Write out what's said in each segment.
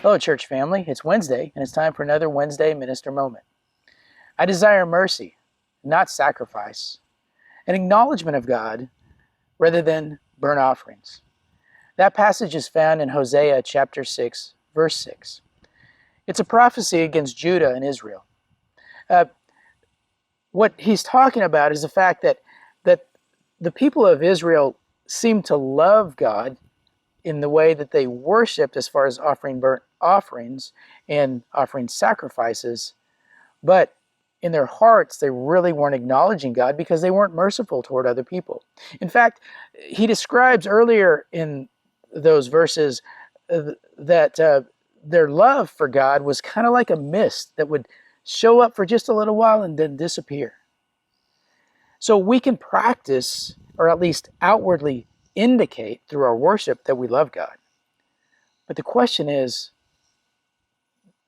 Hello, church family. It's Wednesday, and it's time for another Wednesday Minister Moment. I desire mercy, not sacrifice, an acknowledgement of God rather than burnt offerings. That passage is found in Hosea chapter 6, verse 6. It's a prophecy against Judah and Israel. What he's talking about is the fact that the people of Israel seem to love God in the way that they worshiped as far as offering burnt offerings and offering sacrifices, but in their hearts they really weren't acknowledging God because they weren't merciful toward other people. In fact, he describes earlier in those verses that their love for God was kind of like a mist that would show up for just a little while and then disappear. So we can practice, or at least outwardly indicate through our worship, that we love God. But the question is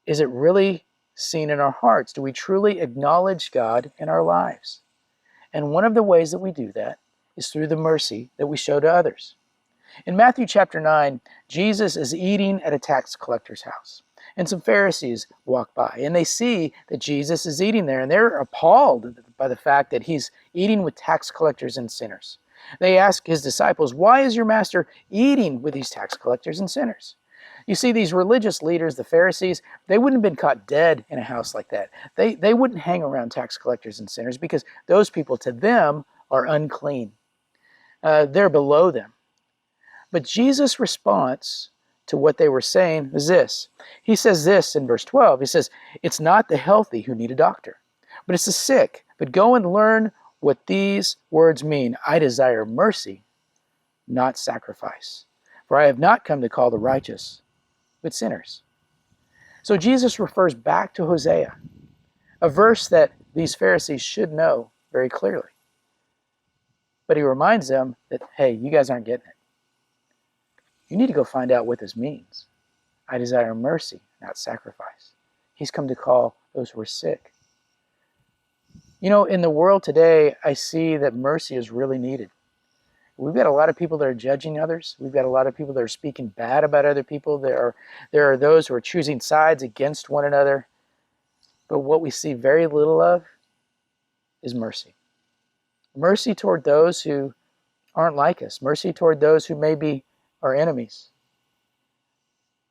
it really seen in our hearts? Do we truly acknowledge God in our lives? And one of the ways that we do that is through the mercy that we show to others. In Matthew chapter 9, Jesus is eating at a tax collector's house. And some Pharisees walk by, and they see that Jesus is eating there, and they're appalled by the fact that he's eating with tax collectors and sinners. They ask his disciples, "Why is your master eating with these tax collectors and sinners?" You see, these religious leaders, the Pharisees, they wouldn't have been caught dead in a house like that. They wouldn't hang around tax collectors and sinners because those people, to them, are unclean. They're below them. But Jesus' response to what they were saying is this. He says this in verse 12. He says, "It's not the healthy who need a doctor, but it's the sick. But go and learn what these words mean. I desire mercy, not sacrifice. For I have not come to call the righteous, but sinners." So Jesus refers back to Hosea, a verse that these Pharisees should know very clearly. But he reminds them that, hey, you guys aren't getting it. You need to go find out what this means. I desire mercy, not sacrifice. He's come to call those who are sick. You know, in the world today, I see that mercy is really needed. We've got a lot of people that are judging others. We've got a lot of people that are speaking bad about other people. There are those who are choosing sides against one another. But what we see very little of is mercy. Mercy toward those who aren't like us. Mercy toward those who may be our enemies.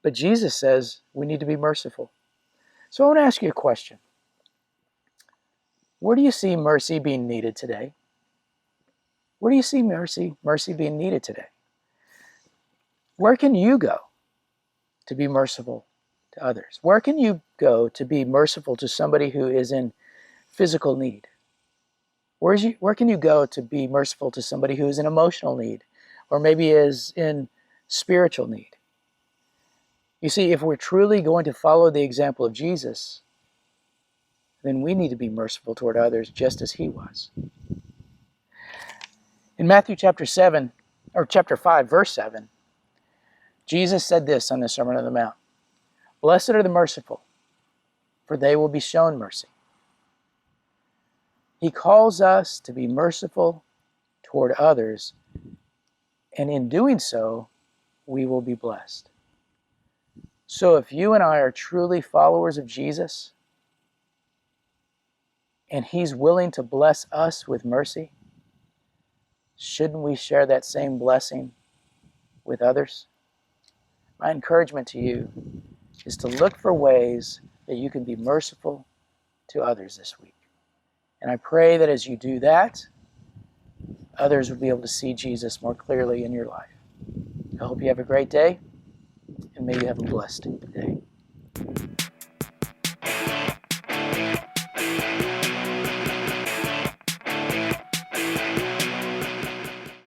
But Jesus says we need to be merciful. So I want to ask you a question. Where do you see mercy being needed today? Where do you see mercy being needed today? Where can you go to be merciful to others? Where can you go to be merciful to somebody who is in physical need? Where can you go to be merciful to somebody who is in emotional need, or maybe is in spiritual need? You see, if we're truly going to follow the example of Jesus, then we need to be merciful toward others just as he was. In Matthew chapter 5, verse 7, Jesus said this on the Sermon on the Mount: "Blessed are the merciful, for they will be shown mercy." He calls us to be merciful toward others, and in doing so, we will be blessed. So if you and I are truly followers of Jesus, and he's willing to bless us with mercy, shouldn't we share that same blessing with others? My encouragement to you is to look for ways that you can be merciful to others this week. And I pray that as you do that, others will be able to see Jesus more clearly in your life. I hope you have a great day, and may you have a blessed day.